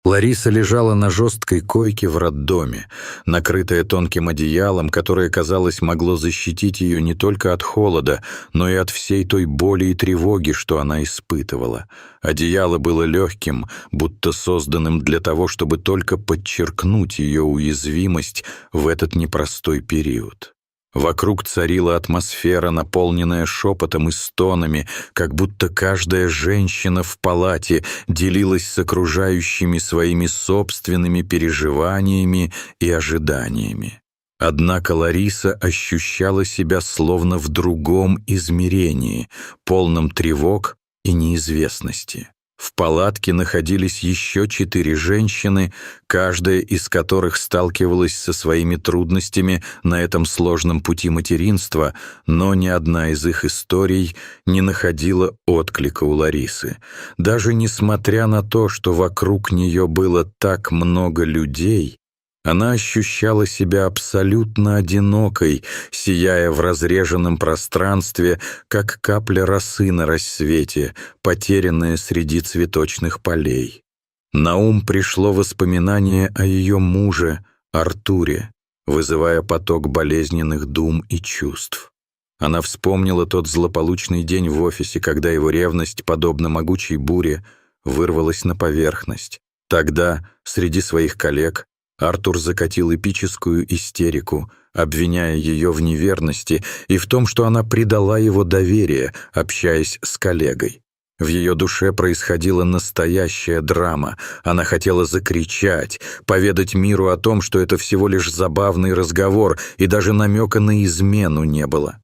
Лариса лежала на жесткой койке в роддоме, накрытая тонким одеялом, которое, казалось, могло защитить ее не только от холода, но и от всей той боли и тревоги, что она испытывала. Одеяло было легким, будто созданным для того, чтобы только подчеркнуть ее уязвимость в этот непростой период. Вокруг царила атмосфера, наполненная шепотом и стонами, как будто каждая женщина в палате делилась с окружающими своими собственными переживаниями и ожиданиями. Однако Лариса ощущала себя словно в другом измерении, полном тревог и неизвестности. В палатке находились еще 4 женщины, каждая из которых сталкивалась со своими трудностями на этом сложном пути материнства, но ни одна из их историй не находила отклика у Ларисы. Даже несмотря на то, что вокруг нее было так много людей, она ощущала себя абсолютно одинокой, сияя в разреженном пространстве, как капля росы на рассвете, потерянная среди цветочных полей. На ум пришло воспоминание о ее муже, Артуре, вызывая поток болезненных дум и чувств. Она вспомнила тот злополучный день в офисе, когда его ревность, подобно могучей буре, вырвалась на поверхность. Тогда, среди своих коллег, Артур закатил эпическую истерику, обвиняя ее в неверности и в том, что она предала его доверие, общаясь с коллегой. В ее душе происходила настоящая драма. Она хотела закричать, поведать миру о том, что это всего лишь забавный разговор, и даже намека на измену не было.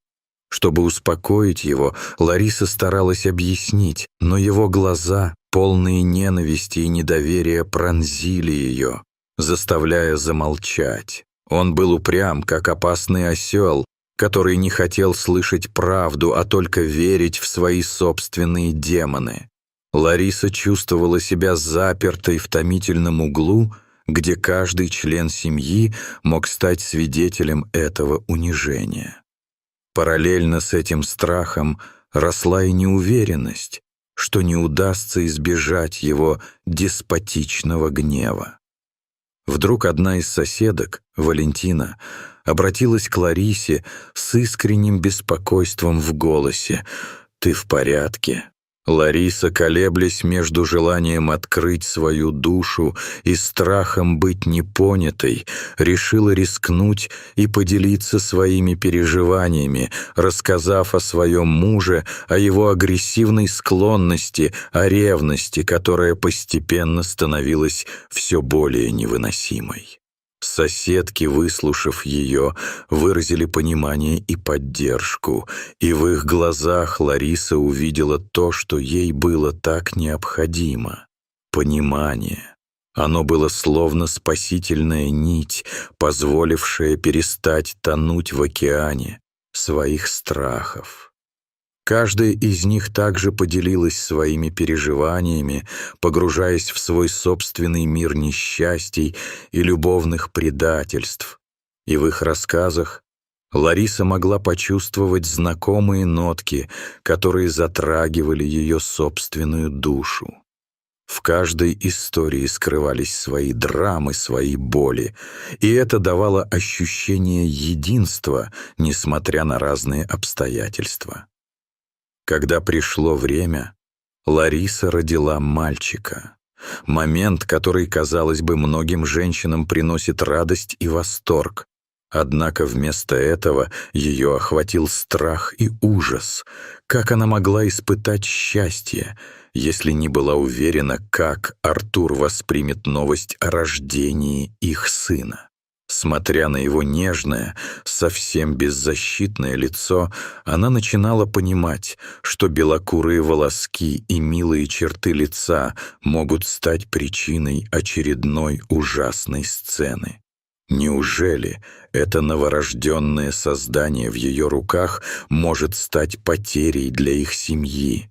Чтобы успокоить его, Лариса старалась объяснить, но его глаза, полные ненависти и недоверия, пронзили ее, заставляя замолчать. Он был упрям, как опасный осел, который не хотел слышать правду, а только верить в свои собственные демоны. Лариса чувствовала себя запертой в томительном углу, где каждый член семьи мог стать свидетелем этого унижения. Параллельно с этим страхом росла и неуверенность, что не удастся избежать его деспотичного гнева. Вдруг одна из соседок, Валентина, обратилась к Ларисе с искренним беспокойством в голосе. «Ты в порядке?» Лариса, колеблясь между желанием открыть свою душу и страхом быть непонятой, решила рискнуть и поделиться своими переживаниями, рассказав о своем муже, о его агрессивной склонности, о ревности, которая постепенно становилась все более невыносимой. Соседки, выслушав ее, выразили понимание и поддержку, и в их глазах Лариса увидела то, что ей было так необходимо — понимание. Оно было словно спасительная нить, позволившая перестать тонуть в океане своих страхов. Каждая из них также поделилась своими переживаниями, погружаясь в свой собственный мир несчастий и любовных предательств. И в их рассказах Лариса могла почувствовать знакомые нотки, которые затрагивали ее собственную душу. В каждой истории скрывались свои драмы, свои боли, и это давало ощущение единства, несмотря на разные обстоятельства. Когда пришло время, Лариса родила мальчика. Момент, который, казалось бы, многим женщинам приносит радость и восторг. Однако вместо этого ее охватил страх и ужас. Как она могла испытать счастье, если не была уверена, как Артур воспримет новость о рождении их сына? Смотря на его нежное, совсем беззащитное лицо, она начинала понимать, что белокурые волоски и милые черты лица могут стать причиной очередной ужасной сцены. Неужели это новорожденное создание в ее руках может стать потерей для их семьи?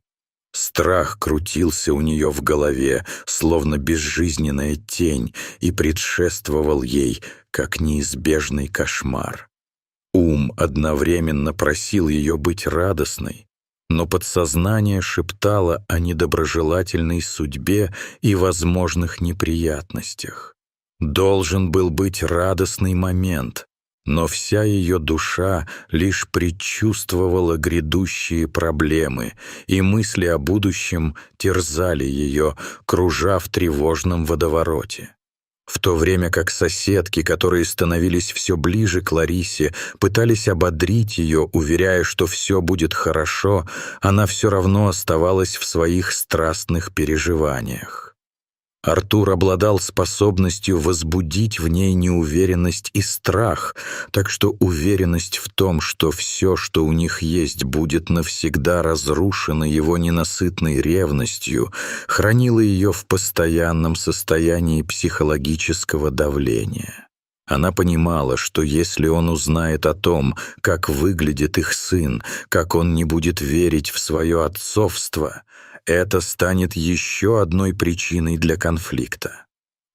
Страх крутился у нее в голове, словно безжизненная тень, и предшествовал ей, как неизбежный кошмар. Ум одновременно просил ее быть радостной, но подсознание шептало о недоброжелательной судьбе и возможных неприятностях. Должен был быть радостный момент, но вся ее душа лишь предчувствовала грядущие проблемы, и мысли о будущем терзали ее, кружа в тревожном водовороте. В то время как соседки, которые становились все ближе к Ларисе, пытались ободрить ее, уверяя, что все будет хорошо, она все равно оставалась в своих страстных переживаниях. Артур обладал способностью возбудить в ней неуверенность и страх, так что уверенность в том, что все, что у них есть, будет навсегда разрушено его ненасытной ревностью, хранила ее в постоянном состоянии психологического давления. Она понимала, что если он узнает о том, как выглядит их сын, как он не будет верить в свое отцовство, это станет еще одной причиной для конфликта.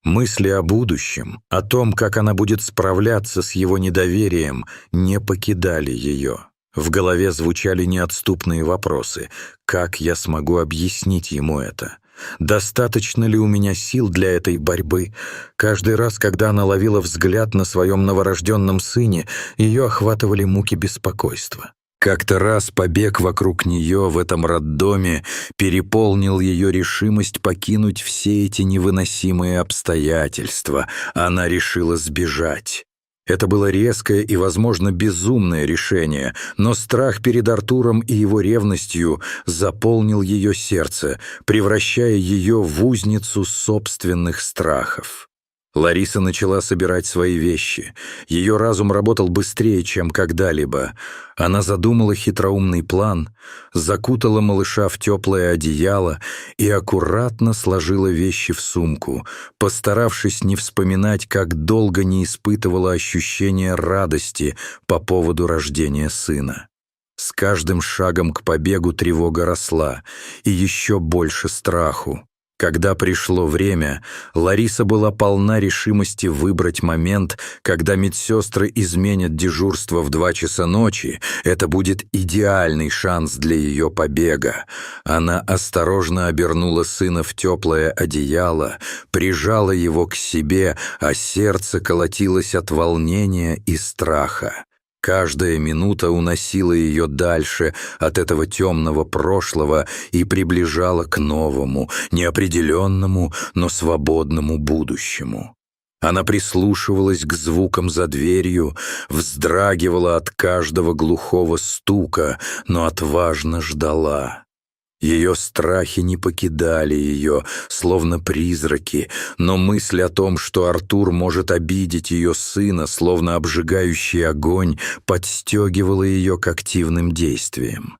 Мысли о будущем, о том, как она будет справляться с его недоверием, не покидали ее. В голове звучали неотступные вопросы. Как я смогу объяснить ему это? Достаточно ли у меня сил для этой борьбы? Каждый раз, когда она ловила взгляд на своем новорожденном сыне, ее охватывали муки беспокойства. Как-то раз побег вокруг нее в этом роддоме переполнил ее решимость покинуть все эти невыносимые обстоятельства. Она решила сбежать. Это было резкое и, возможно, безумное решение, но страх перед Артуром и его ревностью заполнил ее сердце, превращая ее в узницу собственных страхов. Лариса начала собирать свои вещи. Ее разум работал быстрее, чем когда-либо. Она задумала хитроумный план, закутала малыша в теплое одеяло и аккуратно сложила вещи в сумку, постаравшись не вспоминать, как долго не испытывала ощущения радости по поводу рождения сына. С каждым шагом к побегу тревога росла, и еще больше страху. Когда пришло время, Лариса была полна решимости выбрать момент, когда медсестры изменят дежурство в 2 часа ночи. Это будет идеальный шанс для ее побега. Она осторожно обернула сына в теплое одеяло, прижала его к себе, а сердце колотилось от волнения и страха. Каждая минута уносила ее дальше от этого темного прошлого и приближала к новому, неопределенному, но свободному будущему. Она прислушивалась к звукам за дверью, вздрагивала от каждого глухого стука, но отважно ждала. Ее страхи не покидали ее, словно призраки, но мысль о том, что Артур может обидеть ее сына, словно обжигающий огонь, подстегивала ее к активным действиям.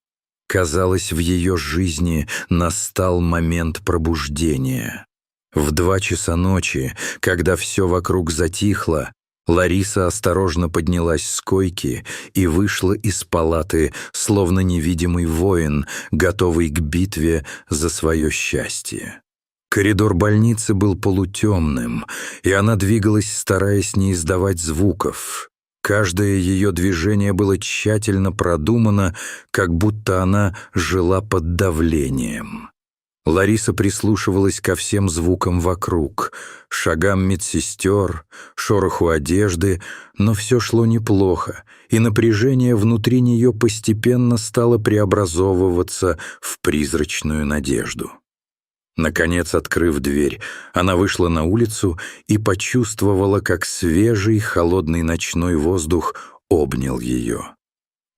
Казалось, в ее жизни настал момент пробуждения. В 2 часа ночи, когда все вокруг затихло, Лариса осторожно поднялась с койки и вышла из палаты, словно невидимый воин, готовый к битве за свое счастье. Коридор больницы был полутемным, и она двигалась, стараясь не издавать звуков. Каждое ее движение было тщательно продумано, как будто она жила под давлением. Лариса прислушивалась ко всем звукам вокруг, шагам медсестер, шороху одежды, но все шло неплохо, и напряжение внутри нее постепенно стало преобразовываться в призрачную надежду. Наконец, открыв дверь, она вышла на улицу и почувствовала, как свежий холодный ночной воздух обнял ее.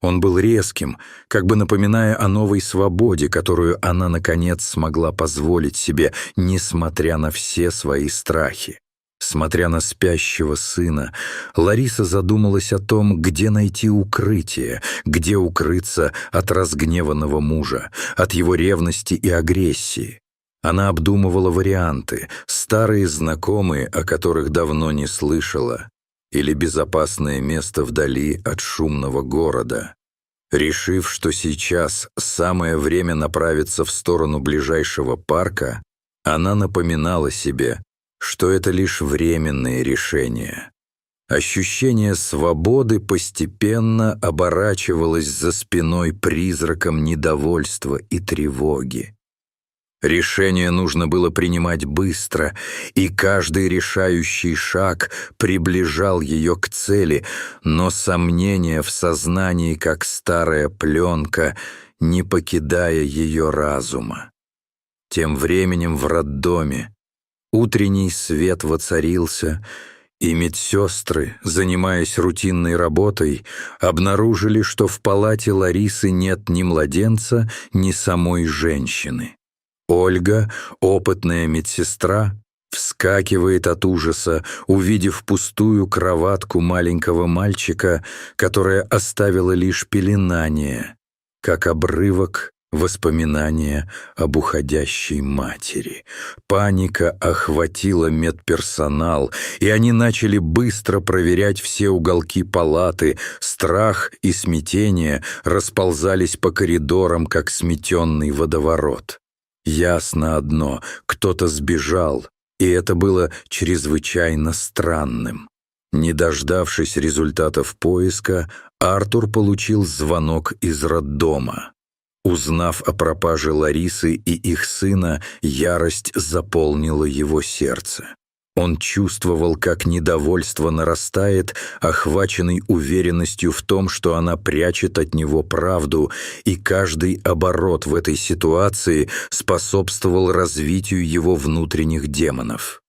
Он был резким, как бы напоминая о новой свободе, которую она, наконец, смогла позволить себе, несмотря на все свои страхи. Смотря на спящего сына, Лариса задумалась о том, где найти укрытие, где укрыться от разгневанного мужа, от его ревности и агрессии. Она обдумывала варианты, старые знакомые, о которых давно не слышала, или безопасное место вдали от шумного города. Решив, что сейчас самое время направиться в сторону ближайшего парка, она напоминала себе, что это лишь временные решения. Ощущение свободы постепенно оборачивалось за спиной призраком недовольства и тревоги. Решение нужно было принимать быстро, и каждый решающий шаг приближал ее к цели, но сомнение в сознании, как старая пленка, не покидая ее разума. Тем временем в роддоме утренний свет воцарился, и медсестры, занимаясь рутинной работой, обнаружили, что в палате Ларисы нет ни младенца, ни самой женщины. Ольга, опытная медсестра, вскакивает от ужаса, увидев пустую кроватку маленького мальчика, которая оставила лишь пеленание, как обрывок воспоминания об уходящей матери. Паника охватила медперсонал, и они начали быстро проверять все уголки палаты. Страх и смятение расползались по коридорам, как сметенный водоворот. Ясно одно — кто-то сбежал, и это было чрезвычайно странным. Не дождавшись результатов поиска, Артур получил звонок из роддома. Узнав о пропаже Ларисы и их сына, ярость заполнила его сердце. Он чувствовал, как недовольство нарастает, охваченный уверенностью в том, что она прячет от него правду, и каждый оборот в этой ситуации способствовал развитию его внутренних демонов.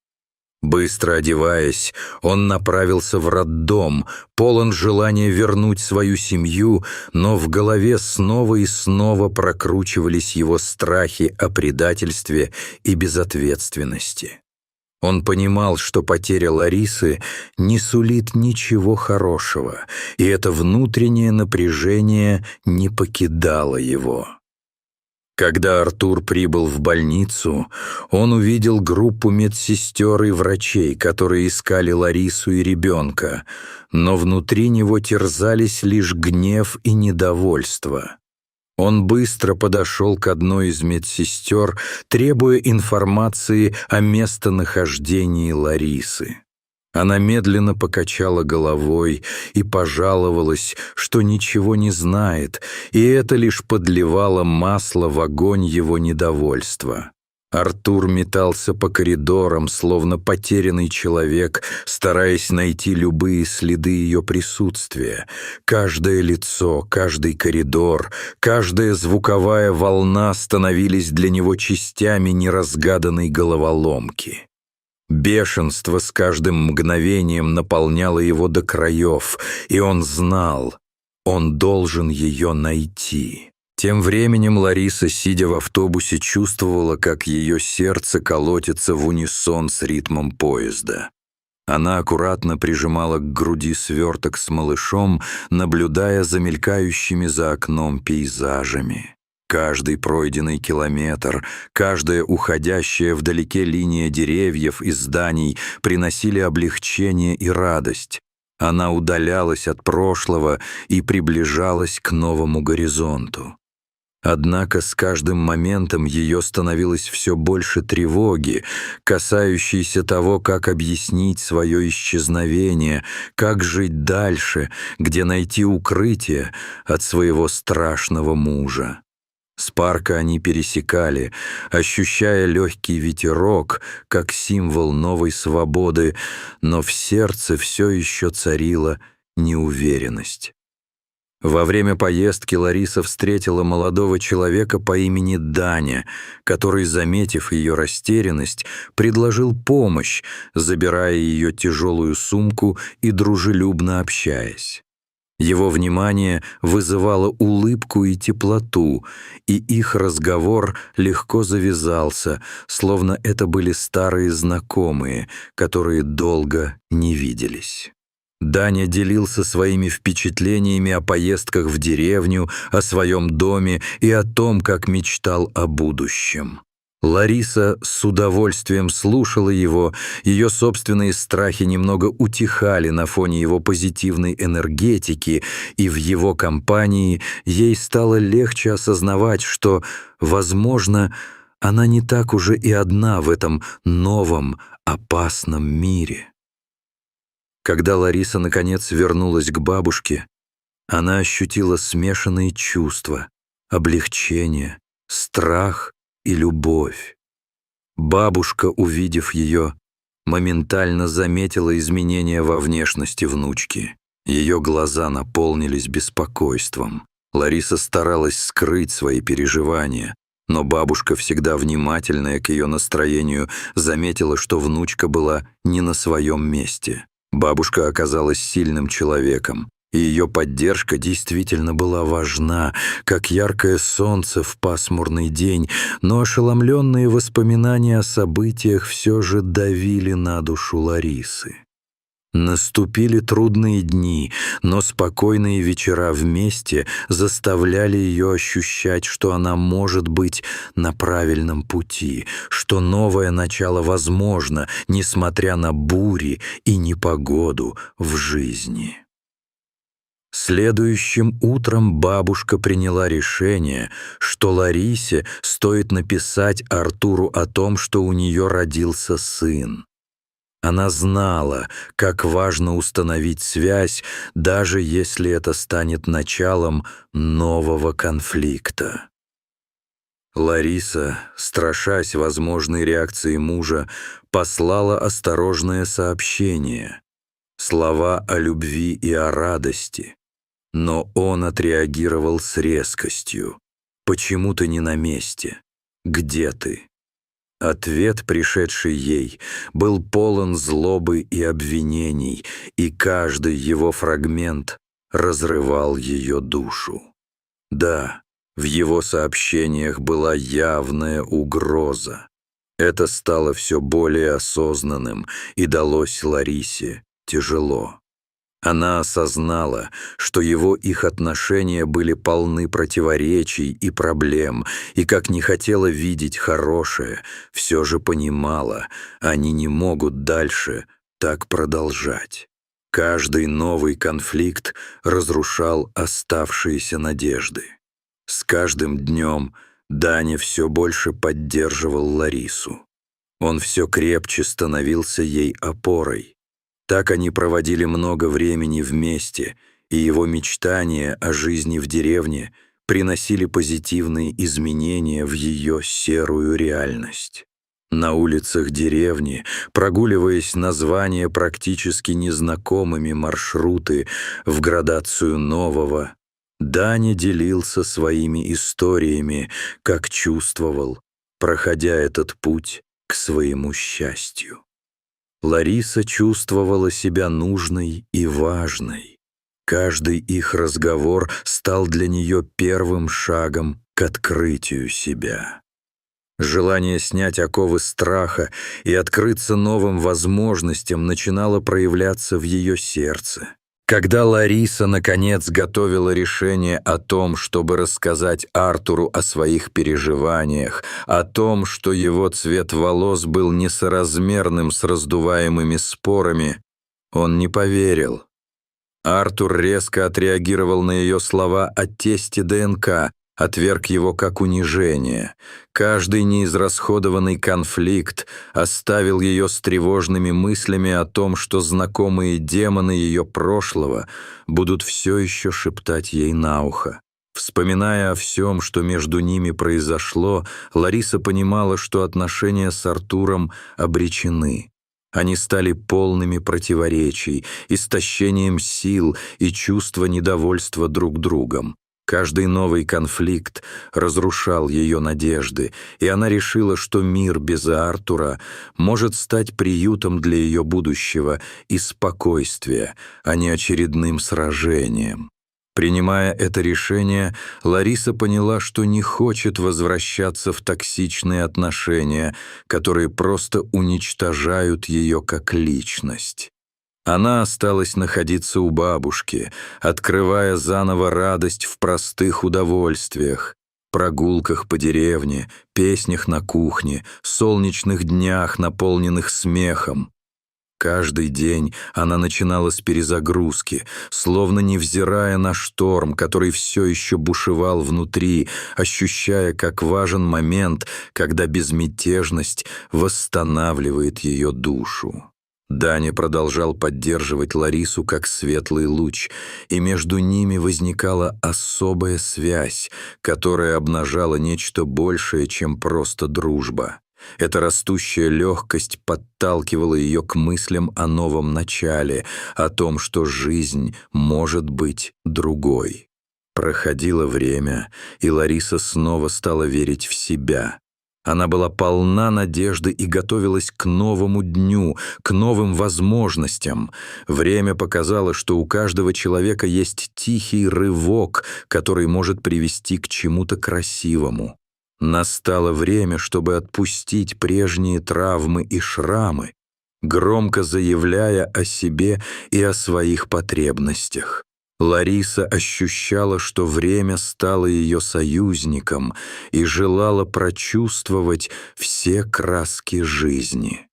Быстро одеваясь, он направился в роддом, полон желания вернуть свою семью, но в голове снова и снова прокручивались его страхи о предательстве и безответственности. Он понимал, что потеря Ларисы не сулит ничего хорошего, и это внутреннее напряжение не покидало его. Когда Артур прибыл в больницу, он увидел группу медсестер и врачей, которые искали Ларису и ребенка, но внутри него терзались лишь гнев и недовольство. Он быстро подошел к одной из медсестер, требуя информации о местонахождении Ларисы. Она медленно покачала головой и пожаловалась, что ничего не знает, и это лишь подливало масло в огонь его недовольства. Артур метался по коридорам, словно потерянный человек, стараясь найти любые следы ее присутствия. Каждое лицо, каждый коридор, каждая звуковая волна становились для него частями неразгаданной головоломки. Бешенство с каждым мгновением наполняло его до краев, и он знал, он должен ее найти. Тем временем Лариса, сидя в автобусе, чувствовала, как ее сердце колотится в унисон с ритмом поезда. Она аккуратно прижимала к груди сверток с малышом, наблюдая за мелькающими за окном пейзажами. Каждый пройденный километр, каждая уходящая вдалеке линия деревьев и зданий приносили облегчение и радость. Она удалялась от прошлого и приближалась к новому горизонту. Однако с каждым моментом ее становилось все больше тревоги, касающейся того, как объяснить свое исчезновение, как жить дальше, где найти укрытие от своего страшного мужа. С парка они пересекали, ощущая легкий ветерок, как символ новой свободы, но в сердце все еще царила неуверенность. Во время поездки Лариса встретила молодого человека по имени Даня, который, заметив ее растерянность, предложил помощь, забирая ее тяжелую сумку и дружелюбно общаясь. Его внимание вызывало улыбку и теплоту, и их разговор легко завязался, словно это были старые знакомые, которые долго не виделись. Даня делился своими впечатлениями о поездках в деревню, о своем доме и о том, как мечтал о будущем. Лариса с удовольствием слушала его, ее собственные страхи немного утихали на фоне его позитивной энергетики, и в его компании ей стало легче осознавать, что, возможно, она не так уже и одна в этом новом, опасном мире. Когда Лариса, наконец, вернулась к бабушке, она ощутила смешанные чувства: облегчение, страх и любовь. Бабушка, увидев ее, моментально заметила изменения во внешности внучки. Ее глаза наполнились беспокойством. Лариса старалась скрыть свои переживания, но бабушка, всегда внимательная к ее настроению, заметила, что внучка была не на своем месте. Бабушка оказалась сильным человеком, и ее поддержка действительно была важна, как яркое солнце в пасмурный день, но ошеломленные воспоминания о событиях все же давили на душу Ларисы. Наступили трудные дни, но спокойные вечера вместе заставляли ее ощущать, что она может быть на правильном пути, что новое начало возможно, несмотря на бури и непогоду в жизни. Следующим утром бабушка приняла решение, что Ларисе стоит написать Артуру о том, что у нее родился сын. Она знала, как важно установить связь, даже если это станет началом нового конфликта. Лариса, страшась возможной реакции мужа, послала осторожное сообщение, слова о любви и о радости, но он отреагировал с резкостью: «Почему ты не на месте? Где ты?» Ответ, пришедший ей, был полон злобы и обвинений, и каждый его фрагмент разрывал ее душу. Да, в его сообщениях была явная угроза. Это стало все более осознанным и далось Ларисе тяжело. Она осознала, что их отношения были полны противоречий и проблем, и, как не хотела видеть хорошее, все же понимала, они не могут дальше так продолжать. Каждый новый конфликт разрушал оставшиеся надежды. С каждым днем Даня все больше поддерживал Ларису. Он все крепче становился ей опорой. Так они проводили много времени вместе, и его мечтания о жизни в деревне приносили позитивные изменения в ее серую реальность. На улицах деревни, прогуливаясь названия практически незнакомыми маршруты в градацию нового, Даня делился своими историями, как чувствовал, проходя этот путь к своему счастью. Лариса чувствовала себя нужной и важной. Каждый их разговор стал для нее первым шагом к открытию себя. Желание снять оковы страха и открыться новым возможностям начинало проявляться в ее сердце. Когда Лариса, наконец, готовила решение о том, чтобы рассказать Артуру о своих переживаниях, о том, что его цвет волос был несоразмерным с раздуваемыми спорами, он не поверил. Артур резко отреагировал на ее слова о тесте ДНК, отверг его как унижение. Каждый неизрасходованный конфликт оставил ее с тревожными мыслями о том, что знакомые демоны ее прошлого будут все еще шептать ей на ухо. Вспоминая о всем, что между ними произошло, Лариса понимала, что отношения с Артуром обречены. Они стали полными противоречий, истощением сил и чувства недовольства друг другом. Каждый новый конфликт разрушал ее надежды, и она решила, что мир без Артура может стать приютом для ее будущего и спокойствия, а не очередным сражением. Принимая это решение, Лариса поняла, что не хочет возвращаться в токсичные отношения, которые просто уничтожают ее как личность. Она осталась находиться у бабушки, открывая заново радость в простых удовольствиях, прогулках по деревне, песнях на кухне, солнечных днях, наполненных смехом. Каждый день она начинала с перезагрузки, словно невзирая на шторм, который все еще бушевал внутри, ощущая, как важен момент, когда безмятежность восстанавливает ее душу. Даня продолжал поддерживать Ларису как светлый луч, и между ними возникала особая связь, которая обнажала нечто большее, чем просто дружба. Эта растущая легкость подталкивала ее к мыслям о новом начале, о том, что жизнь может быть другой. Проходило время, и Лариса снова стала верить в себя. Она была полна надежды и готовилась к новому дню, к новым возможностям. Время показало, что у каждого человека есть тихий рывок, который может привести к чему-то красивому. Настало время, чтобы отпустить прежние травмы и шрамы, громко заявляя о себе и о своих потребностях. Лариса ощущала, что время стало ее союзником и желала прочувствовать все краски жизни.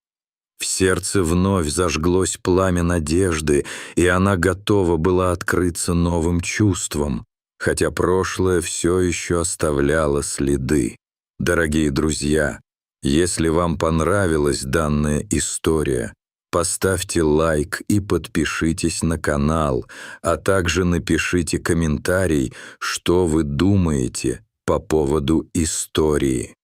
В сердце вновь зажглось пламя надежды, и она готова была открыться новым чувствам, хотя прошлое все еще оставляло следы. Дорогие друзья, если вам понравилась данная история, поставьте лайк и подпишитесь на канал, а также напишите комментарий, что вы думаете по поводу истории.